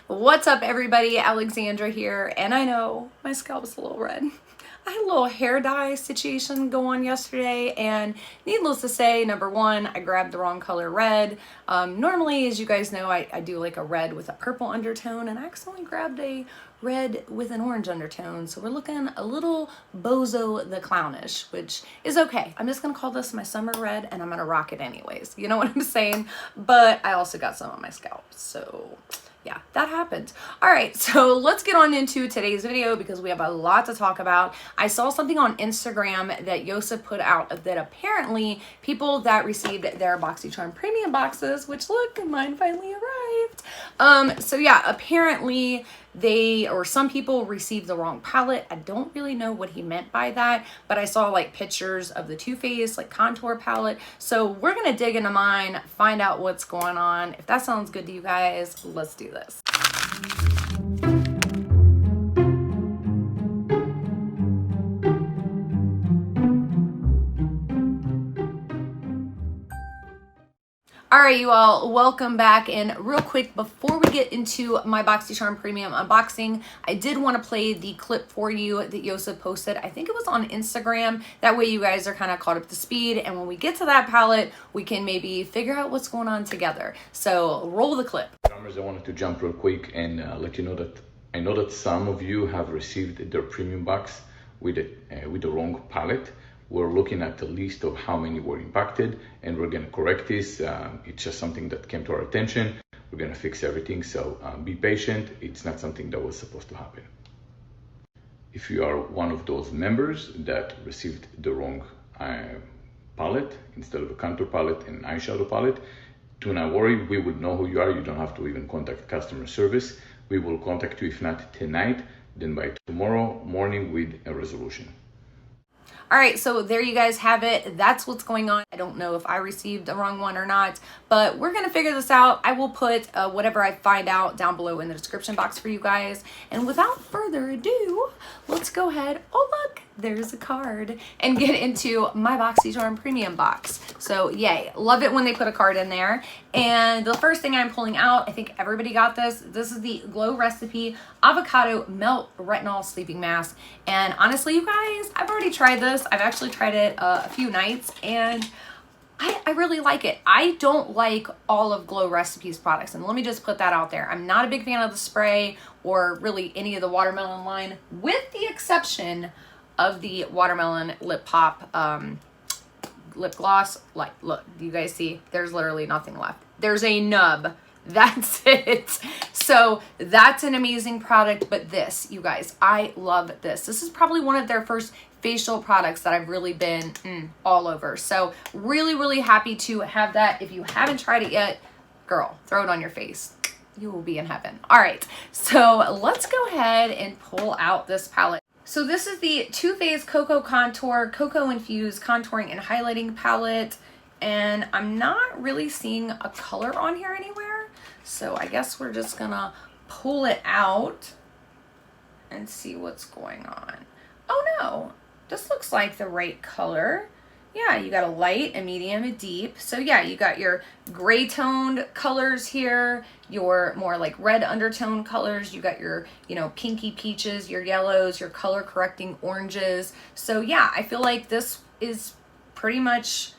What's up, everybody? Alexandra here, and I know my scalp's a little red. I had a little hair dye situation go on yesterday, and needless to say, number one, I grabbed the wrong color red. Normally, as you guys know, I do like a red with a purple undertone, and I accidentally grabbed a red with an orange undertone, so we're looking a little bozo the clownish, which is okay. I'm just gonna call this my summer red, and I'm gonna rock it anyways. You know what I'm saying? But I also got some on my scalp, so yeah, that happened. All right, so let's get on into today's video because we have a lot to talk about. I saw something on Instagram that Yosef put out that apparently people that received their BoxyCharm premium boxes, which look, mine finally arrived. So yeah, apparently some people received the wrong palette. I don't really know what he meant by that, but I saw like pictures of the Too Faced like contour palette. So we're gonna dig into mine, find out what's going on. If that sounds good to you guys, let's do this. All right, you all, welcome back. And real quick, before we get into my BoxyCharm Premium unboxing, I did want to play the clip for you that Yosef posted. I think it was on Instagram. That way you guys are kind of caught up to speed. And when we get to that palette, we can maybe figure out what's going on together. So roll the clip. I wanted to jump real quick and let you know that I know that some of you have received their premium box with the wrong palette. We're looking at the list of how many were impacted, and we're going to correct this. It's just something that came to our attention. We're going to fix everything, so be patient. It's not something that was supposed to happen. If you are one of those members that received the wrong palette instead of a contour palette and eyeshadow palette, do not worry. We would know who you are. You don't have to even contact customer service. We will contact you, if not tonight, then by tomorrow morning with a resolution. All right, so there you guys have it. That's what's going on. I don't know if I received the wrong one or not, but we're gonna figure this out. I will put whatever I find out down below in the description box for you guys. And without further ado, let's go ahead. Oh, look, there's a card, and get into my BoxyCharm Premium box. So yay, love it when they put a card in there. And the first thing I'm pulling out, I think everybody got this. This is the Glow Recipe Avocado Melt Retinol Sleeping Mask. And honestly, you guys, I've already tried this. I've actually tried it a few nights, and I really like it. I don't like all of Glow Recipes products, and let me just put that out there. I'm not a big fan of the spray or really any of the watermelon line, with the exception of the watermelon lip pop lip gloss. Like, look, you guys see, there's literally nothing left. There's a nub. That's it. So that's an amazing product. But this, you guys, I love this. This is probably one of their first facial products that I've really been all over. So really, really happy to have that. If you haven't tried it yet, girl, throw it on your face. You will be in heaven. All right, so let's go ahead and pull out this palette. So this is the Too Faced Cocoa Contour, Cocoa Infused Contouring and Highlighting Palette. And I'm not really seeing a color on here anywhere. So I guess we're just gonna pull it out and see what's going on. Oh no, this looks like the right color. Yeah, you got a light, a medium, a deep. So yeah, you got your gray toned colors here, your more like red undertone colors. You got your, pinky peaches, your yellows, your color correcting oranges. So yeah, I feel like this is pretty much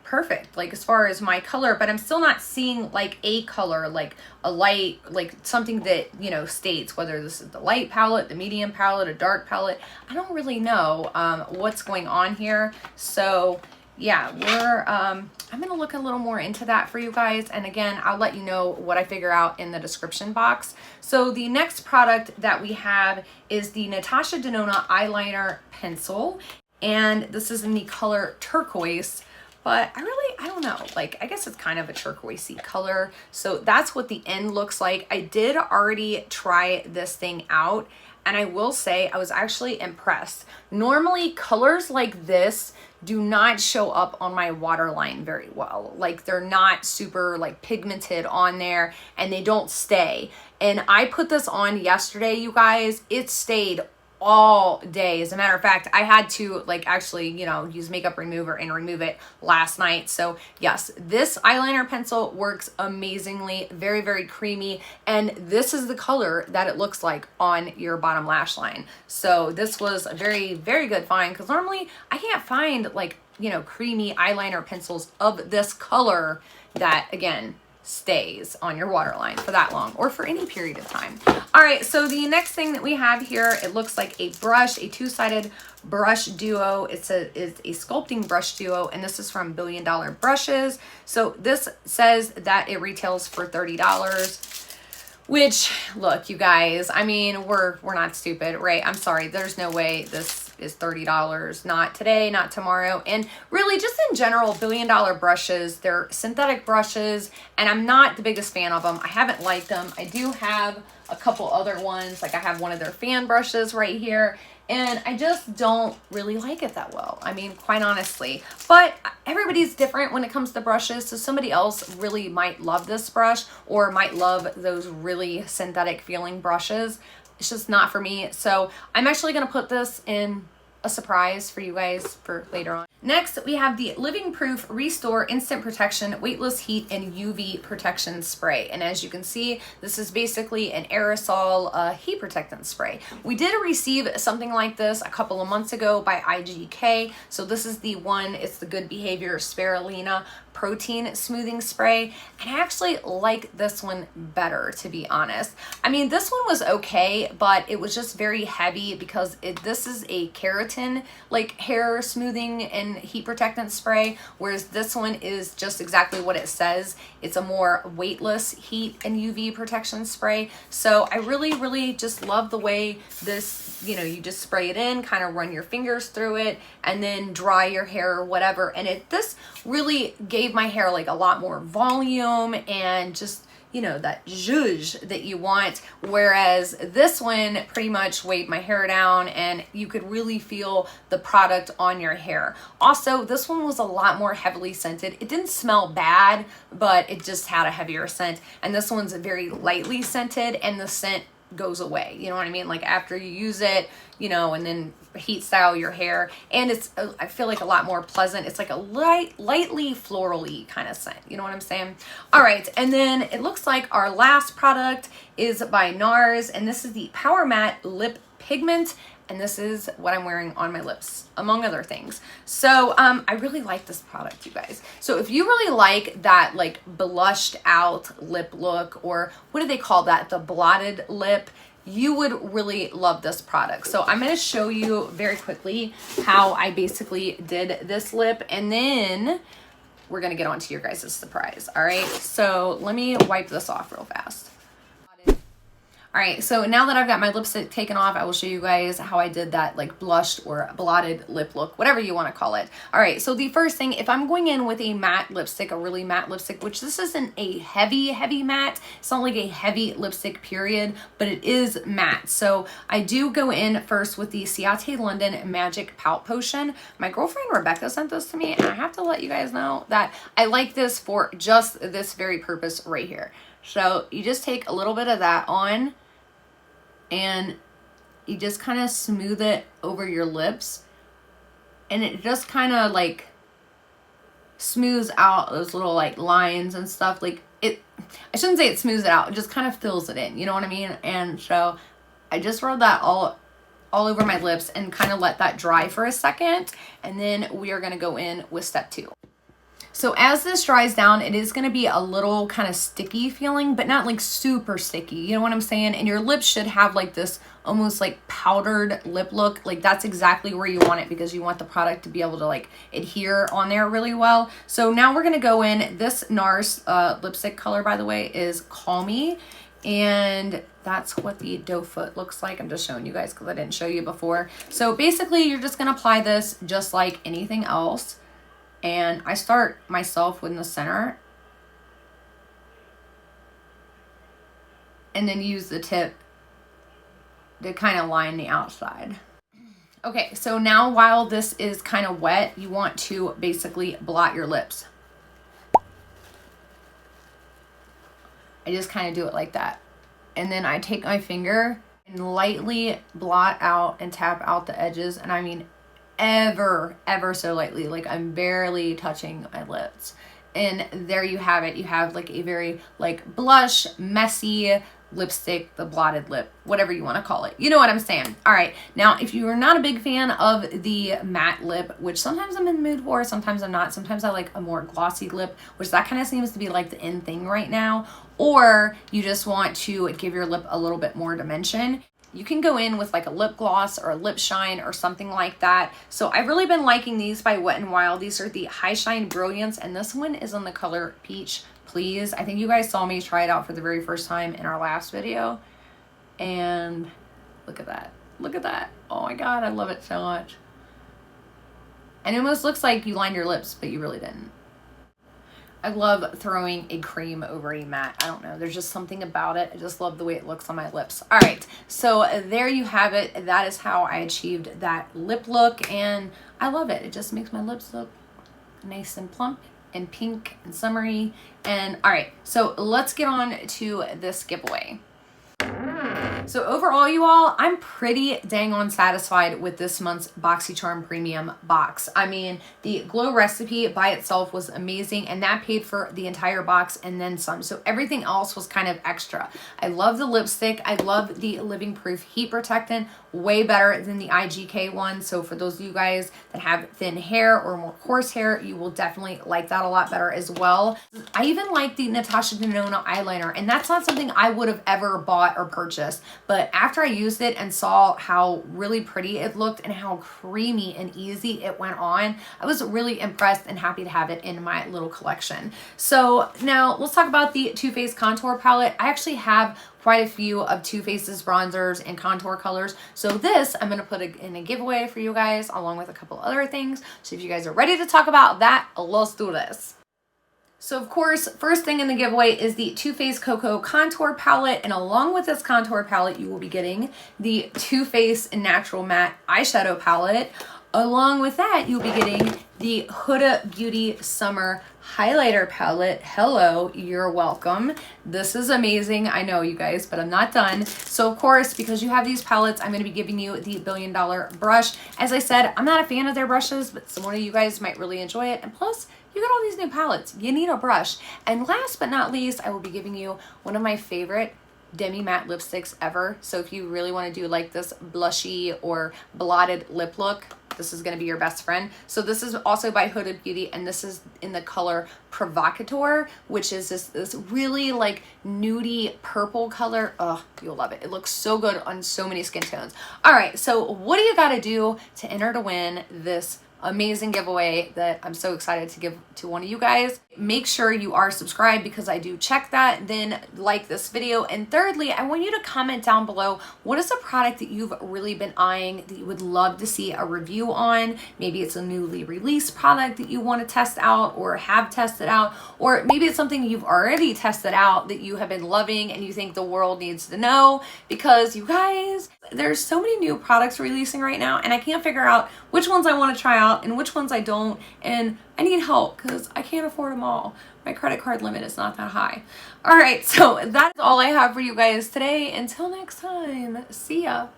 perfect, like as far as my color, but I'm still not seeing like a color, like a light, like something that, states whether this is the light palette, the medium palette, a dark palette. I don't really know what's going on here. So yeah, I'm gonna look a little more into that for you guys. And again, I'll let you know what I figure out in the description box. So the next product that we have is the Natasha Denona Eyeliner Pencil. And this is in the color turquoise. But I don't know, like, I guess it's kind of a turquoisey color. So that's what the end looks like. I did already try this thing out, and I will say I was actually impressed. Normally colors like this do not show up on my waterline very well. Like, they're not super like pigmented on there, and they don't stay. And I put this on yesterday, you guys. It stayed all day. As a matter of fact, I had to like actually, you know, use makeup remover and remove it last night. So yes, this eyeliner pencil works amazingly, very, very creamy. And this is the color that it looks like on your bottom lash line. So this was a very, very good find, because normally I can't find like, you know, creamy eyeliner pencils of this color that, again, stays on your waterline for that long or for any period of time. All right, so the next thing that we have here, it looks like a brush, a two-sided brush duo. It's a sculpting brush duo, and this is from Billion Dollar Brushes. So this says that it retails for $30, which, look, you guys, I mean, we're not stupid, right? I'm sorry, there's no way this is $30, not today, not tomorrow. And really, just in general, Billion Dollar brushes, they're synthetic brushes, and I'm not the biggest fan of them. I haven't liked them. I do have a couple other ones, like I have one of their fan brushes right here, and I just don't really like it that well. I mean, quite honestly, but everybody's different when it comes to brushes. So somebody else really might love this brush or might love those really synthetic feeling brushes. It's just not for me. So I'm actually going to put this in a surprise for you guys for later on. Next, we have the Living Proof Restore Instant Protection Weightless Heat and UV Protection Spray. And as you can see, this is basically an aerosol heat protectant spray. We did receive something like this a couple of months ago by IGK. So this is the one, it's the Good Behavior Spirulina Protein Smoothing Spray. And I actually like this one better, to be honest. I mean, this one was okay, but it was just very heavy because this is a keratin, like hair smoothing and heat protectant spray, whereas this one is just exactly what it says. It's a more weightless heat and UV protection spray. So I really, really just love the way this, you know, you just spray it in, kind of run your fingers through it, and then dry your hair or whatever. And this really gave my hair like a lot more volume and just, you know, that zhuzh that you want, whereas this one pretty much weighed my hair down and you could really feel the product on your hair. Also, this one was a lot more heavily scented. It didn't smell bad, but it just had a heavier scent, and this one's very lightly scented and the scent goes away, you know what I mean? Like after you use it, you know, and then heat style your hair, and it's I feel like a lot more pleasant. It's like a lightly florally kind of scent, you know what I'm saying? All right, and then it looks like our last product is by Nars, and this is the Power Matte Lip Pigment, and this is what I'm wearing on my lips, among other things. So I really like this product, you guys. So if you really like that like blushed out lip look, or what do they call that, the blotted lip, you would really love this product. So I'm going to show you very quickly how I basically did this lip, and then we're going to get on to your guys' surprise. All right, so let me wipe this off real fast. All right, so now that I've got my lipstick taken off, I will show you guys how I did that like blushed or blotted lip look, whatever you want to call it. All right, so the first thing, if I'm going in with a matte lipstick, a really matte lipstick, which this isn't a heavy matte, it's not like a heavy lipstick period, but it is matte. So I do go in first with the Ciate London Magic Pout Potion. My girlfriend Rebecca sent this to me, and I have to let you guys know that I like this for just this very purpose right here. So you just take a little bit of that on, and you just kind of smooth it over your lips, and it just kind of like smooths out those little like lines and stuff. Like it, I shouldn't say it smooths it out, it just kind of fills it in, you know what I mean? And so I just rolled that all over my lips and kind of let that dry for a second, and then we are going to go in with step 2. So as this dries down, it is going to be a little kind of sticky feeling, but not like super sticky. You know what I'm saying? And your lips should have like this almost like powdered lip look. Like that's exactly where you want it, because you want the product to be able to like adhere on there really well. So now we're going to go in. This Nars lipstick color, by the way, is Call Me. And that's what the doe foot looks like. I'm just showing you guys because I didn't show you before. So basically you're just going to apply this just like anything else. And I start myself in the center and then use the tip to kind of line the outside. Okay, so now while this is kind of wet, you want to basically blot your lips. I just kind of do it like that. And then I take my finger and lightly blot out and tap out the edges. And I mean ever so lightly, like I'm barely touching my lips. And there you have it. You have like a very like blush, messy lipstick, the blotted lip, whatever you want to call it. You know what I'm saying? All right. Now, if you are not a big fan of the matte lip, which sometimes I'm in the mood for, sometimes I'm not. Sometimes I like a more glossy lip, which that kind of seems to be like the in thing right now. Or you just want to give your lip a little bit more dimension, you can go in with like a lip gloss or a lip shine or something like that. So I've really been liking these by Wet n Wild. These are the High Shine Brilliance, and this one is in the color Peach Please. I think you guys saw me try it out for the very first time in our last video. And look at that. Look at that. Oh my God, I love it so much. And it almost looks like you lined your lips, but you really didn't. I love throwing a cream over a matte. I don't know. There's just something about it. I just love the way it looks on my lips. All right. So there you have it. That is how I achieved that lip look. And I love it. It just makes my lips look nice and plump and pink and summery. And all right. So let's get on to this giveaway. So overall, you all, I'm pretty dang on satisfied with this month's BoxyCharm Premium box. I mean, the Glow recipe by itself was amazing, and that paid for the entire box and then some. So everything else was kind of extra. I love the lipstick. I love the Living Proof Heat Protectant, way better than the IGK one. So for those of you guys that have thin hair or more coarse hair, you will definitely like that a lot better as well. I even like the Natasha Denona eyeliner, and that's not something I would have ever bought or purchased. But after I used it and saw how really pretty it looked and how creamy and easy it went on, I was really impressed and happy to have it in my little collection. So now let's talk about the Too Faced contour palette. I actually have quite a few of Too Faced's bronzers and contour colors. So this, I'm going to put in a giveaway for you guys along with a couple other things. So if you guys are ready to talk about that, let's do this. So of course, first thing in the giveaway is the Too Faced Cocoa Contour Palette. And along with this contour palette, you will be getting the Too Faced Natural Matte Eyeshadow Palette. Along with that, you'll be getting the Huda Beauty Summer Highlighter Palette. Hello, you're welcome. This is amazing. I know, you guys, but I'm not done. So of course, because you have these palettes, I'm going to be giving you the $1 Billion Brush. As I said, I'm not a fan of their brushes, but some of you guys might really enjoy it. And plus, you got all these new palettes. You need a brush. And last but not least, I will be giving you one of my favorite demi matte lipsticks ever. So if you really want to do like this blushy or blotted lip look, this is going to be your best friend. So this is also by Huda Beauty, and this is in the color Provocateur, which is this really like nudie purple color. Oh, you'll love it. It looks so good on so many skin tones. All right, so what do you got to do to enter to win this amazing giveaway that I'm so excited to give to one of you guys? Make sure you are subscribed, because I do check that. Then like this video. And thirdly, I want you to comment down below, what is a product that you've really been eyeing that you would love to see a review on? Maybe it's a newly released product that you want to test out or have tested out, or maybe it's something you've already tested out that you have been loving and you think the world needs to know. Because you guys, there's so many new products releasing right now, and I can't figure out which ones I want to try out and which ones I don't. And I need help because I can't afford them all. My credit card limit is not that high. All right, so that's all I have for you guys today. Until next time, see ya.